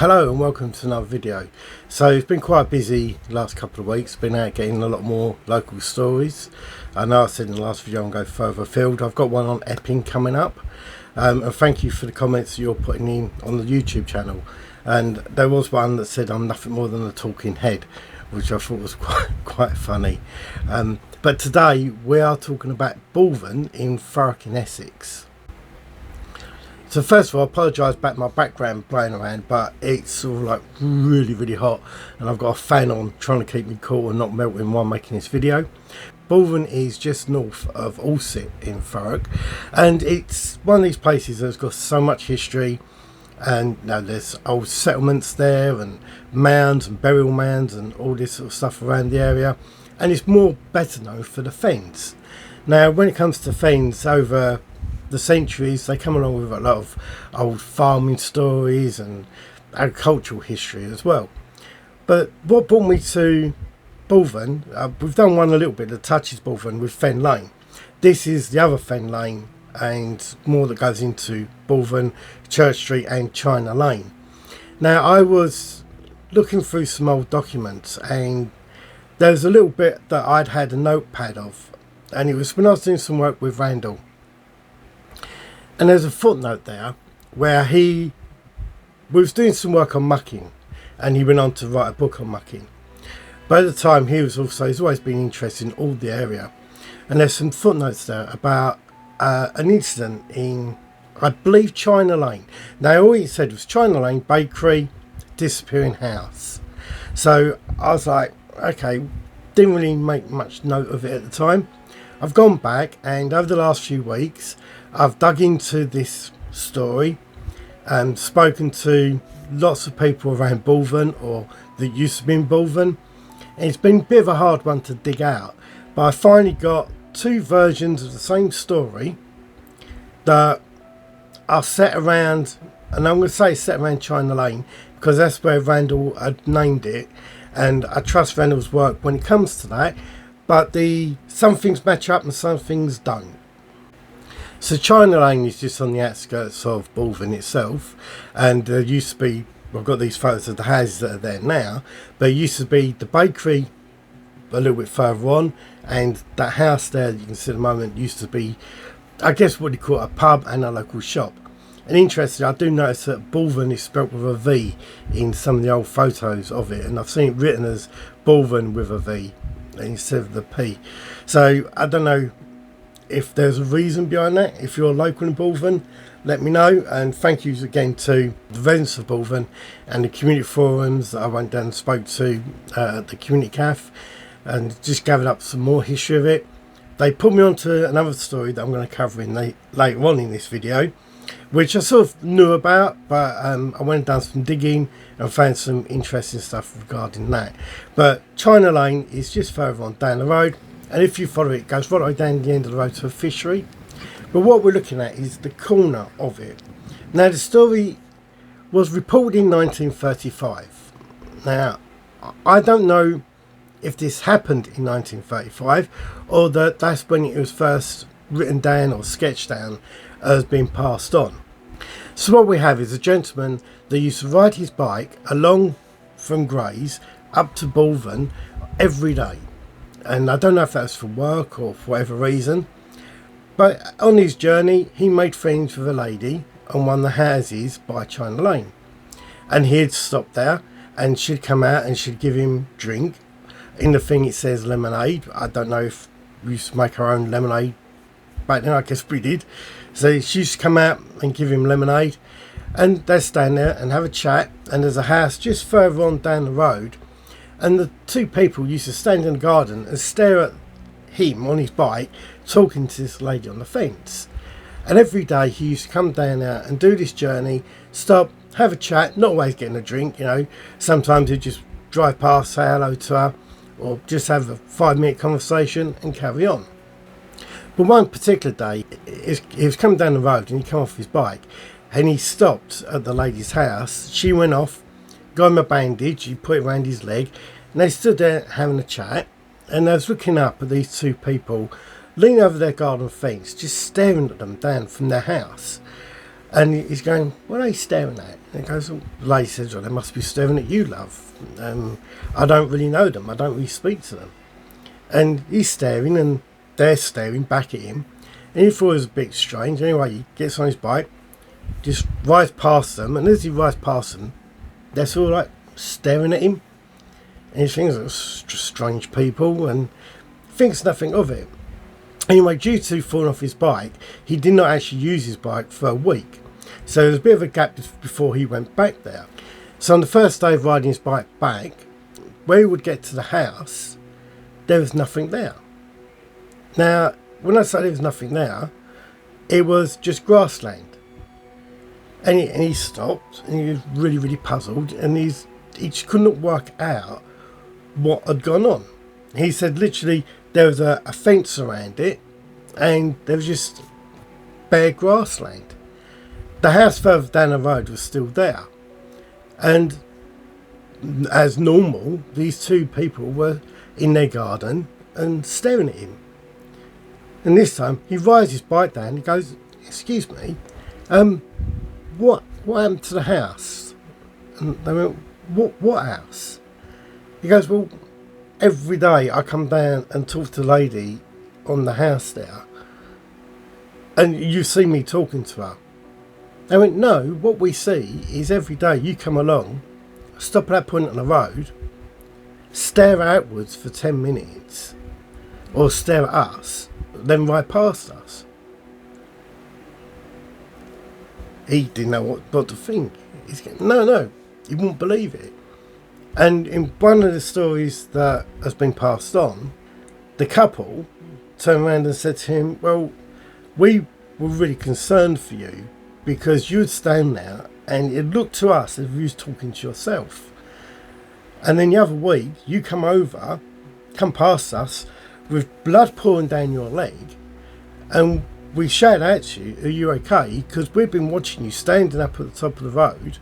Hello and welcome to another video. So it's been quite busy the last couple of weeks, been out getting a lot more local stories. I know I said in the last video I'm going further afield. I've got one on Epping coming up, and thank you for the comments you're putting in on the YouTube channel. And there was one that said I'm nothing more than a talking head, which I thought was quite funny. But today we are talking about Bulphan in Thurrock in Essex. So first of all, I apologise about my background blowing around, but it's sort of like really hot and I've got a fan on trying to keep me cool and not melting while making this video. Bulphan is just north of Alsip in Thurrock, and it's one of these places that's got so much history, and you know, there's old settlements there and mounds and burial mounds and all this sort of stuff around the area, and it's more better known for the fens. Now when it comes to fens, over the centuries they come along with a lot of old farming stories and agricultural history as well. But what brought me to Bulphan, we've done one a little bit that touches Bulphan with Fen Lane. This is the other Fen Lane and more that goes into Bulphan, Church Street and China Lane. Now I was looking through some old documents and there's a little bit that I'd had a notepad of, and it was when I was doing some work with Randall. And there's a footnote there where he was doing some work on mucking, and he went on to write a book on mucking. By the time he's always been interested in all the area, and there's some footnotes there about an incident in, I believe, China Lane. Now all he said was China Lane, bakery, disappearing house. So I was like, okay, didn't really make much note of it at the time. I've gone back, and over the last few weeks I've dug into this story and spoken to lots of people around Bulphan or that used to be in Bulphan, and it's been a bit of a hard one to dig out, but I finally got two versions of the same story that are set around, and I'm going to say set around China Lane because that's where Randall had named it, and I trust Randall's work when it comes to that, but some things match up and some things don't. So China Lane is just on the outskirts of Bulphan itself, and there used to be, I've got these photos of the houses that are there now, but it used to be the bakery a little bit further on, and that house there that you can see at the moment used to be, I guess what you call a pub and a local shop. And interesting, I do notice that Bulphan is spelt with a V in some of the old photos of it, and I've seen it written as Bulphan with a V instead of the P. So I don't know if there's a reason behind that. If you're local in Bulphan, let me know, and thank you again to the residents of Bulphan and the community forums that I went down and spoke to at the community cafe and just gathered up some more history of it. They put me onto another story that I'm going to cover in later on in this video, which I sort of knew about, but I went and done some digging and found some interesting stuff regarding that. But China Lane is just further on down the road, and if you follow it, it goes right the way down the end of the road to a fishery. But what we're looking at is the corner of it. Now the story was reported in 1935. Now I don't know if this happened in 1935 or that's when it was first written down or sketched down as being passed on. So what we have is a gentleman that used to ride his bike along from Grays up to Bulphan every day, and I don't know if that was for work or for whatever reason, but on his journey he made friends with a lady on one of the houses by China Lane, and he'd stop there and she'd come out and she'd give him drink. In the thing it says lemonade. I don't know if we used to make our own lemonade back then, I guess we did. So she used to come out and give him lemonade, and they'd stand there and have a chat, and there's a house just further on down the road, and the two people used to stand in the garden and stare at him on his bike talking to this lady on the fence. And every day he used to come down there and do this journey, stop, have a chat, not always getting a drink, you know, sometimes he'd just drive past, say hello to her, or just have a 5-minute conversation and carry on. But one particular day he was coming down the road and he came off his bike and he stopped at the lady's house. She went off, got him a bandage, he put it around his leg, and they stood there having a chat, and I was looking up at these two people leaning over their garden fence, just staring at them down from their house. And he's going, what are they staring at? And he goes, well, the lady says, well, they must be staring at you, love. I don't really know them. I don't really speak to them. And he's staring, and they're staring back at him. And he thought it was a bit strange. Anyway, he gets on his bike, just rides past them. And as he rides past them, they're sort of like staring at him. And he thinks it's strange people and thinks nothing of it. Anyway, due to falling off his bike, he did not actually use his bike for a week. So there was a bit of a gap before he went back there. So on the first day of riding his bike back, where he would get to the house, there was nothing there. Now, when I say there was nothing there, it was just grassland. And he stopped, and he was really, really puzzled, and he just couldn't work out what had gone on. He said literally there was a fence around it, and there was just bare grassland. The house further down the road was still there, and as normal, these two people were in their garden and staring at him. And this time he rides his bike down and he goes, excuse me, what happened to the house? And they went, what house? He goes, well, every day I come down and talk to the lady on the house there, and you see me talking to her. They went, no, what we see is every day you come along, stop at that point on the road, stare outwards for 10 minutes, or stare at us, then ride past us. He didn't know what to think. He's going, no, he wouldn't believe it. And in one of the stories that has been passed on, the couple turned around and said to him, well, we were really concerned for you because you'd stand there and it looked to us as if you was talking to yourself. And then the other week, you come past us with blood pouring down your leg, and we shouted out to you, are you okay? Because we've been watching you standing up at the top of the road,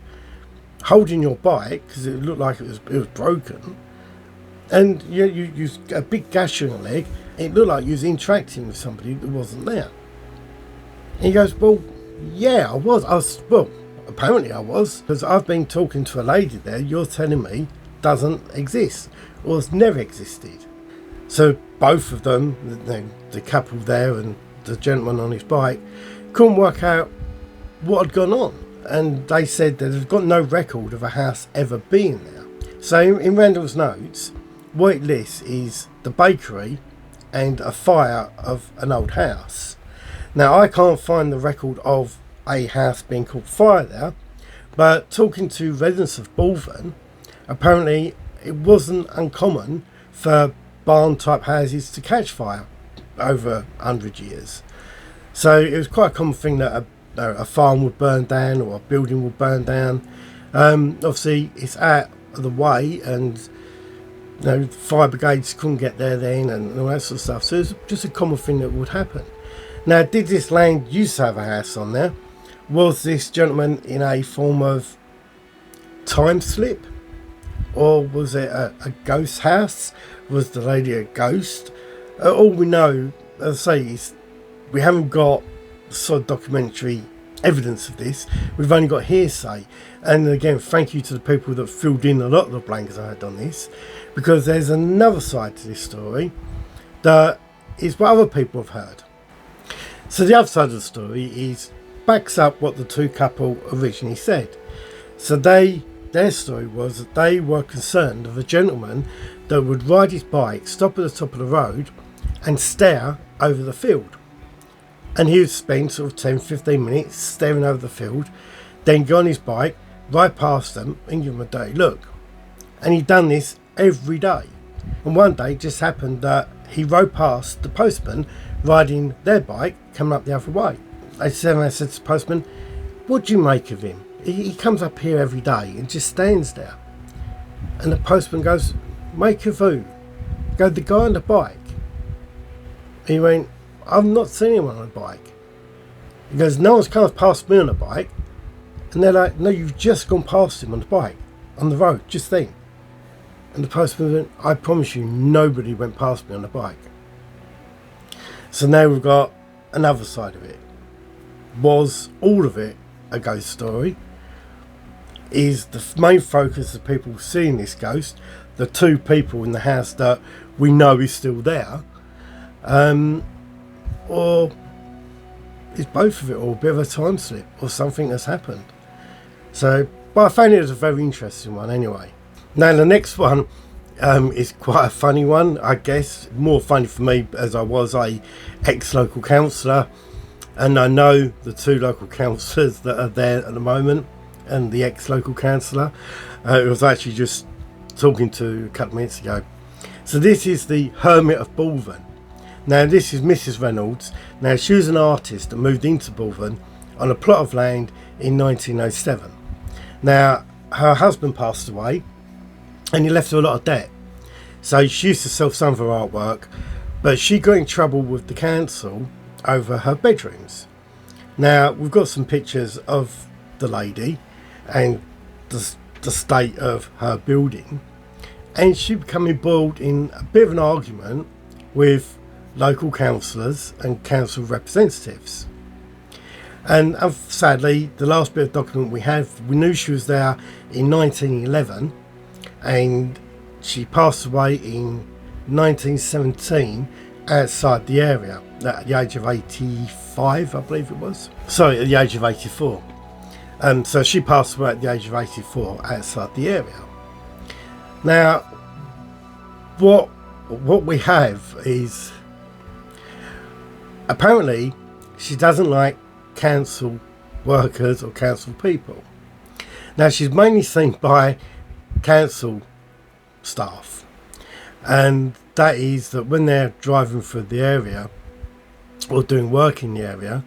holding your bike, because it looked like it was broken, and you a big gash on your leg. It looked like you was interacting with somebody that wasn't there. And he goes, well, yeah, I was. Well, apparently I was, because I've been talking to a lady there. You're telling me doesn't exist or has never existed. So both of them, the couple there and the gentleman on his bike, couldn't work out what had gone on. And they said that they've got no record of a house ever being there. So in Randall's notes, what it lists is the bakery and a fire of an old house. Now, I can't find the record of a house being caught fire there, but talking to residents of Bulphan, apparently it wasn't uncommon for barn type houses to catch fire over 100 years. So it was quite a common thing that a farm would burn down or a building would burn down. Obviously it's out of the way, and fire brigades couldn't get there then and all that sort of stuff. So it's just a common thing that would happen. Now, did this land used to have a house on there? Was this gentleman in a form of time slip? Or was it a ghost house? Was the lady a ghost? All we know, as I say, is we haven't got solid documentary evidence of this. We've only got hearsay. And again, thank you to the people that filled in a lot of the blankets I had on this, because there's another side to this story that is what other people have heard. So the other side of the story backs up what the two couple originally said. So their story was that they were concerned of a gentleman that would ride his bike, stop at the top of the road and stare over the field. And he would spend sort of 10-15 minutes staring over the field, then go on his bike, ride past them and give them a dirty look. And he'd done this every day. And one day it just happened that he rode past the postman riding their bike coming up the other way. I said to the postman, what do you make of him? He comes up here every day and just stands there. And the postman goes, make of who? Go, the guy on the bike. He went, I've not seen anyone on a bike. He goes, no one's come past me on a bike. And they're like, no, you've just gone past him on the bike, on the road, just then. And the postman went, I promise you, nobody went past me on a bike. So now we've got another side of it. Was all of it a ghost story, is the main focus of people seeing this ghost, the two people in the house that we know is still there, or is both of it, or a bit of a time slip, or something that's happened. So, but I found it as a very interesting one anyway. Now the next one is quite a funny one, I guess. More funny for me as I was a ex-local councillor, and I know the two local councillors that are there at the moment, and the ex-local councillor. It was actually just talking to a couple of minutes ago. So this is the Hermit of Bulphan. Now this is Mrs. Reynolds. Now she was an artist that moved into Bulphan on a plot of land in 1907. Now her husband passed away and he left her a lot of debt. So she used to sell some of her artwork, but she got in trouble with the council over her bedrooms. Now we've got some pictures of the lady and the state of her building, and she became embroiled in a bit of an argument with local councillors and council representatives. And sadly, the last bit of document we knew she was there in 1911, and she passed away in 1917 outside the area at the age of 85, I believe it was. Sorry, at the age of 84. So she passed away at the age of 84 outside the area. Now, what we have is, apparently she doesn't like council workers or council people. Now she's mainly seen by council staff, and that is that when they're driving through the area or doing work in the area,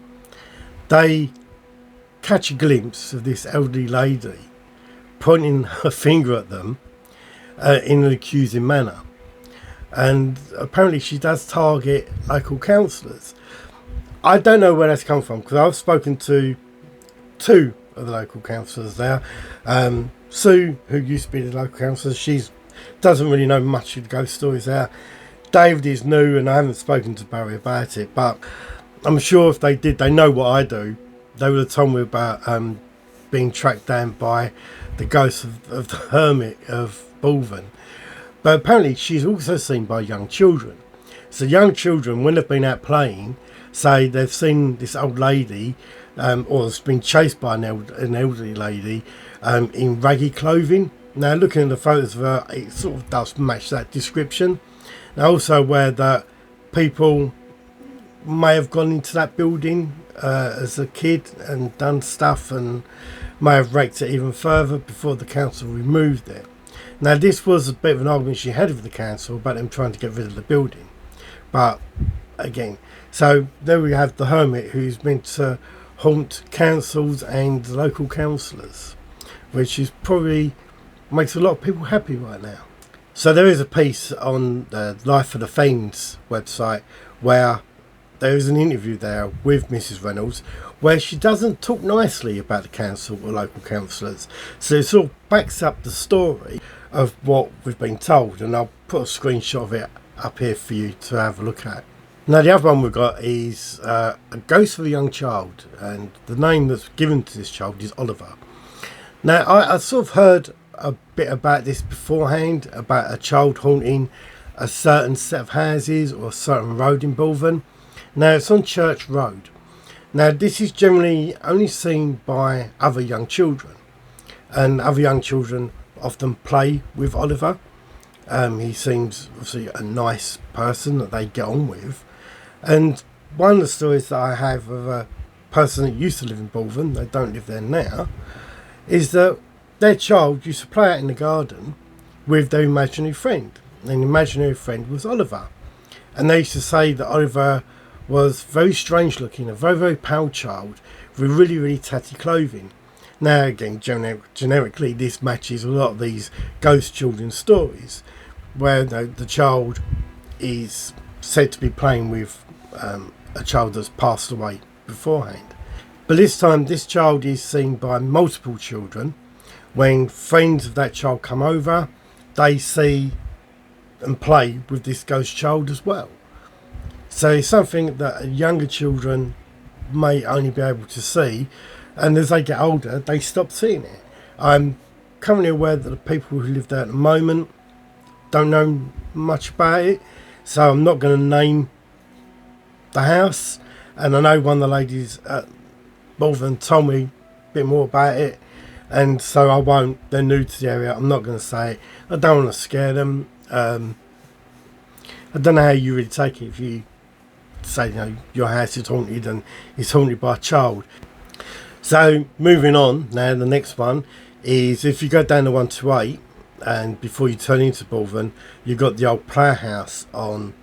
they catch a glimpse of this elderly lady pointing her finger at them in an accusing manner. And apparently she does target local councillors. I don't know where that's come from, because I've spoken to two of the local councillors there. Sue, who used to be the local councillor, she doesn't really know much of the ghost stories there. David is new, and I haven't spoken to Barry about it, but I'm sure if they did, they know what I do. They would have told me about being tracked down by the ghost of the Hermit of Bulphan. But apparently she's also seen by young children. So young children, when they've been out playing, say they've seen this old lady, or has been chased by an elderly lady in raggy clothing. Now looking at the photos of her, it sort of does match that description. Now also aware that people may have gone into that building as a kid and done stuff, and may have raked it even further before the council removed it. Now this was a bit of an argument she had with the council about them trying to get rid of the building, but again, so there we have the Hermit, who's meant to haunt councils and local councillors, which is probably makes a lot of people happy right now. So there is a piece on the Life of the Fiends website where there is an interview there with Mrs. Reynolds where she doesn't talk nicely about the council or local councillors. So it sort of backs up the story of what we've been told, and I'll put a screenshot of it up here for you to have a look at. Now the other one we've got is a ghost of a young child, and the name that's given to this child is Oliver. Now I sort of heard a bit about this beforehand, about a child haunting a certain set of houses or a certain road in Bulphan. Now it's on Church Road. Now this is generally only seen by other young children, and other young children often play with Oliver. He seems obviously a nice person that they get on with, and one of the stories that I have of a person that used to live in Bulphan, they don't live there now, is that their child used to play out in the garden with their imaginary friend, and the imaginary friend was Oliver, and they used to say that Oliver was very strange looking, a very, very pale child with really, really tatty clothing. Now again, generically this matches a lot of these ghost children's stories where the child is said to be playing with a child that's passed away beforehand. But this time this child is seen by multiple children. When friends of that child come over, they see and play with this ghost child as well. So it's something that younger children may only be able to see, And as they get older, they stop seeing it. I'm currently aware that the people who live there at the moment don't know much about it, so I'm not going to name the house. And I know one of the ladies at Bulphan told me a bit more about it, and so I won't. They're new to the area. I'm not going to say it. I don't want to scare them. I don't know how you really take it if you say, you know, your house is haunted and it's haunted by a child. So moving on now, the next one is if you go down the 128 and before you turn into Bulphan, you've got the old playhouse on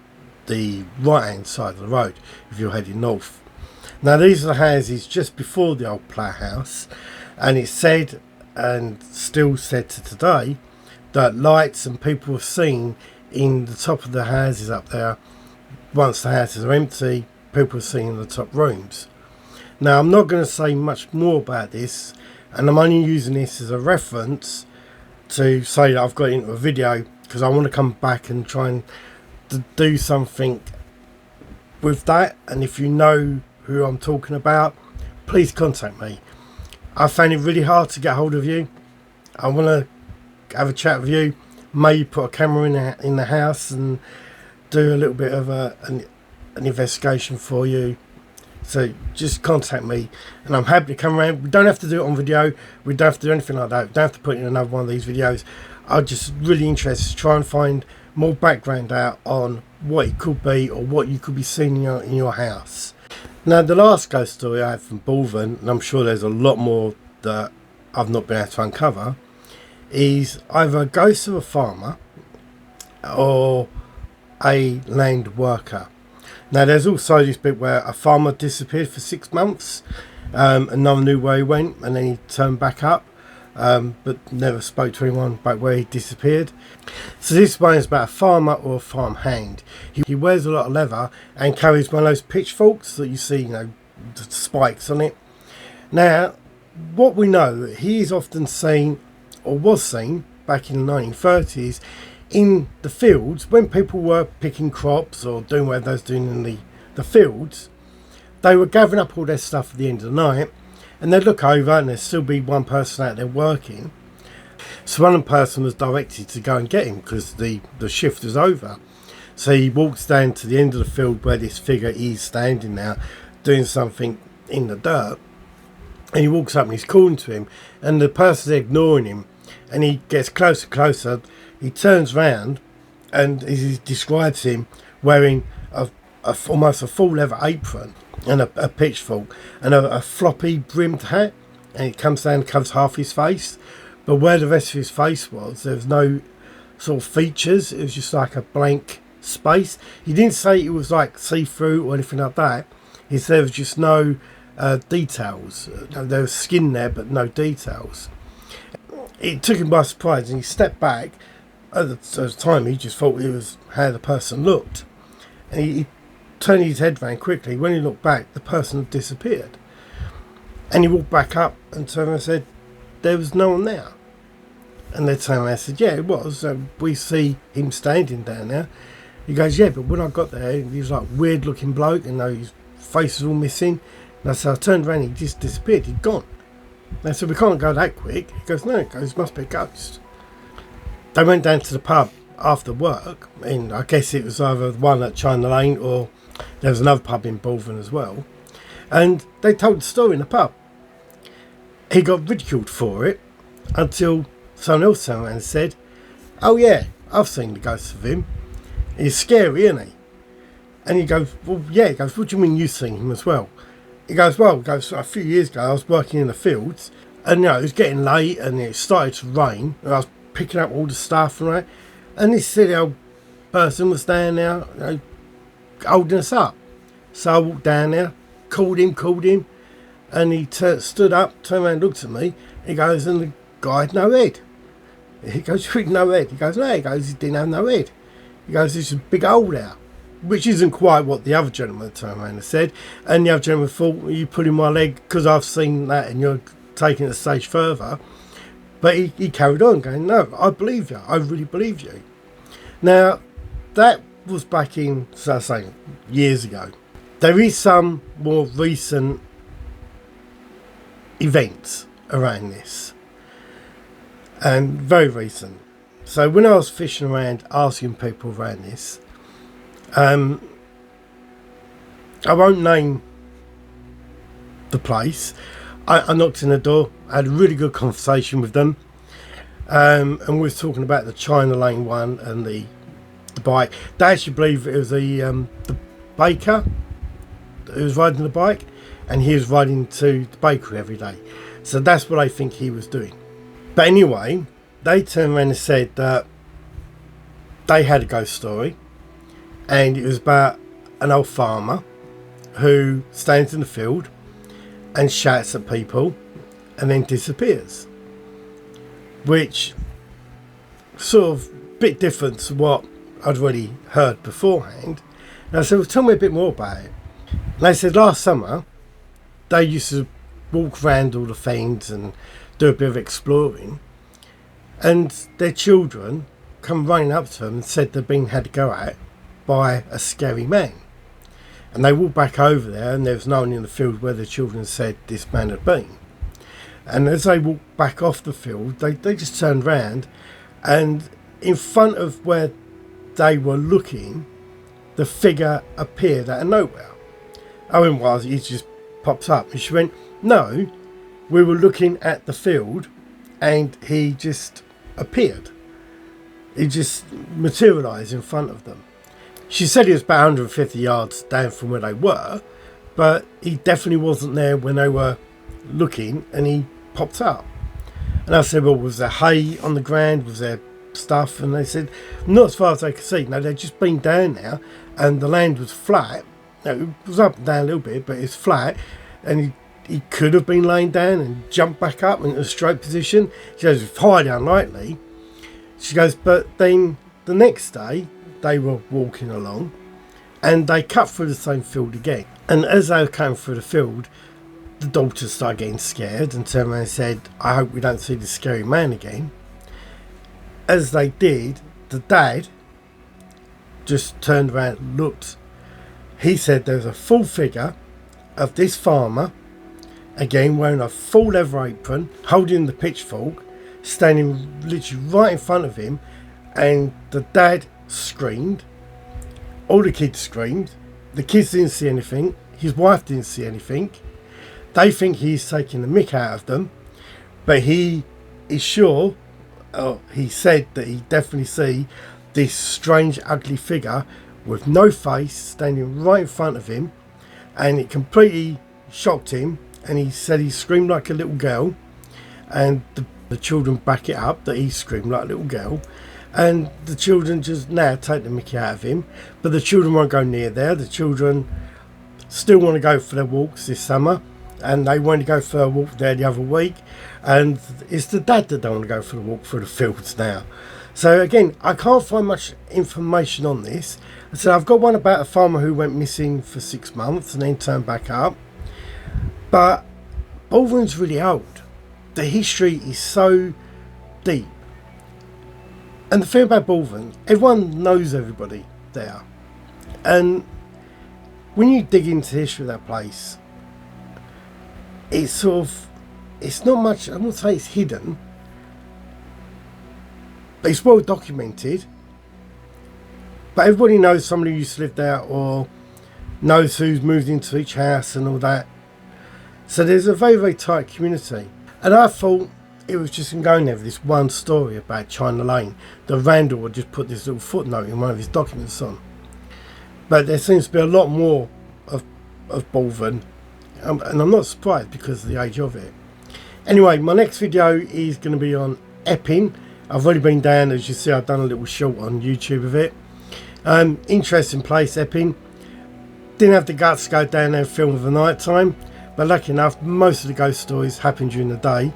the right hand side of the road if you're heading north. Now these are the houses just before the old playhouse, and it's said, and still said to today, that lights and people are seen in the top of the houses up there. Once the houses are empty, people are seen in the top rooms. Now I'm not going to say much more about this, and I'm only using this as a reference to say that I've got into a video, because I want to come back and try and do something with that. And if you know who I'm talking about, please contact me. I found it really hard to get hold of you. I want to have a chat with you, maybe put a camera in the house and do a little bit of an investigation for you. So just contact me and I'm happy to come around. We don't have to do it on video, we don't have to do anything like that, we don't have to put in another one of these videos. I'm just really interested to try and find more background out on what it could be or what you could be seeing in your house. Now the last ghost story I had from Bulphan, and I'm sure there's a lot more that I've not been able to uncover, is either a ghost of a farmer or a land worker. Now there's also this bit where a farmer disappeared for 6 months, and no one knew where he went, and then he turned back up, but never spoke to anyone about where he disappeared. So this one is about a farmer or a farm hand. He wears a lot of leather and carries one of those pitchforks that you see, you know, the spikes on it. Now what we know, he is often seen, or was seen back in the 1930s, in the fields when people were picking crops or doing whatever they was doing in the fields. They were gathering up all their stuff at the end of the night, and they'd look over and there'd still be one person out there working. So one person was directed to go and get him because the shift was over. So he walks down to the end of the field where this figure is standing now doing something in the dirt, and he walks up and he's calling to him, and the person's ignoring him, and he gets closer and closer. He turns round, and he describes him wearing almost a full leather apron and a pitchfork and a floppy brimmed hat, and it comes down and covers half his face, but where the rest of his face was, there was no sort of features. It was just like a blank space. He didn't say it was like see-through or anything like that. He said there was just no details. There was skin there but no details. It took him by surprise, and he stepped back. At the time he just thought it was how the person looked, and he turned his head round quickly. When he looked back, the person had disappeared, and he walked back up and turned around and said there was no one there. And they turned around and said, yeah, it was, we see him standing down there. He goes, yeah, but when I got there, he was like weird looking bloke, and his face was all missing. And I said, I turned around, he just disappeared, he'd gone. They said, we can't go that quick. He goes, no, it must be a ghost. They went down to the pub after work, and I guess it was either the one at China Lane or there was another pub in Bulphan as well, and they told the story in the pub. He got ridiculed for it until someone else turned around and said, oh yeah, I've seen the ghost of him, he's scary, isn't he? And he goes, well yeah. He goes, what do you mean you've seen him as well? He goes, well, a few years ago I was working in the fields, and it was getting late and it started to rain, and I was picking up all the stuff and this silly old person was down there, holding us up. So I walked down there, called him, and he stood up, turned around and looked at me. He goes, and the guy had no head. He goes, you had no head? He goes, no. He goes, he didn't have no head. He goes, there's a big hole there, which isn't quite what the other gentleman turned around and said. And the other gentleman thought, well, you pulling my leg because I've seen that and you're taking it a stage further. But he carried on going, no, I believe you. I really believe you. Now, that was back in, so I say, years ago. There is some more recent events around this, and very recent. So when I was fishing around asking people around this, I won't name the place. I knocked on the door. I had a really good conversation with them, and we were talking about the China Lane one and the bike. They actually believe it was the baker who was riding the bike, and he was riding to the bakery every day. So that's what I think he was doing. But anyway, they turned around and said that they had a ghost story, and it was about an old farmer who stands in the field and shouts at people and then disappears, which sort of a bit different to what I'd already heard beforehand. And I said, well, tell me a bit more about it. And they said last summer they used to walk around all the fens and do a bit of exploring, and their children come running up to them and said they'd been had to go at by a scary man. And they walked back over there, and there was no one in the field where the children said this man had been. And as they walked back off the field, they just turned round, and in front of where they were looking, the figure appeared out of nowhere. Owen was, he just pops up, and she went, no, we were looking at the field and he just appeared. He just materialised in front of them. She said he was about 150 yards down from where they were, but he definitely wasn't there when they were looking, and he popped up. And I said, well, was there hay on the ground? Was there stuff? And they said, not as far as they could see. No, they'd just been down there, and the land was flat. No, it was up and down a little bit, but it's flat, and he could have been laying down and jumped back up into a straight position. She goes, it's highly unlikely. She goes, but then the next day they were walking along and they cut through the same field again. And as they came through the field, the daughters started getting scared and turned around and said, I hope we don't see the scary man again. As they did, the dad just turned around and looked. He said there was a full figure of this farmer, again wearing a full leather apron, holding the pitchfork, standing literally right in front of him, and the dad screamed. All the kids screamed. The kids didn't see anything. His wife didn't see anything. They think he's taking the mick out of them, but he is sure, he said that he definitely see this strange ugly figure with no face standing right in front of him, and it completely shocked him, and he said he screamed like a little girl, and the children back it up that he screamed like a little girl, and the children just now take the mickey out of him. But the children won't go near there. The children still want to go for their walks this summer, and they wanted to go for a walk there the other week, and it's the dad that don't want to go for the walk through the fields now. So again, I can't find much information on this. So I've got one about a farmer who went missing for 6 months and then turned back up, but Bulphan's really old. The history is so deep, and the thing about Bulphan, everyone knows everybody there, and when you dig into the history of that place, it's sort of, it's not much, I wouldn't say it's hidden, but it's well documented. But everybody knows somebody who used to live there, or knows who's moved into each house and all that. So there's a very, very tight community. And I thought it was just going there with this one story about China Lane that Randall would just put this little footnote in one of his documents on. But there seems to be a lot more of Bulphan, and I'm not surprised because of the age of it. Anyway, my next video is going to be on Epping. I've already been down, as you see, I've done a little short on YouTube of it. Interesting place, Epping. Didn't have the guts to go down there and film for the night time, but lucky enough, most of the ghost stories happen during the day.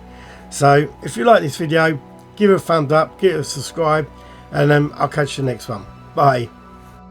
So if you like this video, give it a thumbs up, give it a subscribe, and I'll catch you next one. Bye.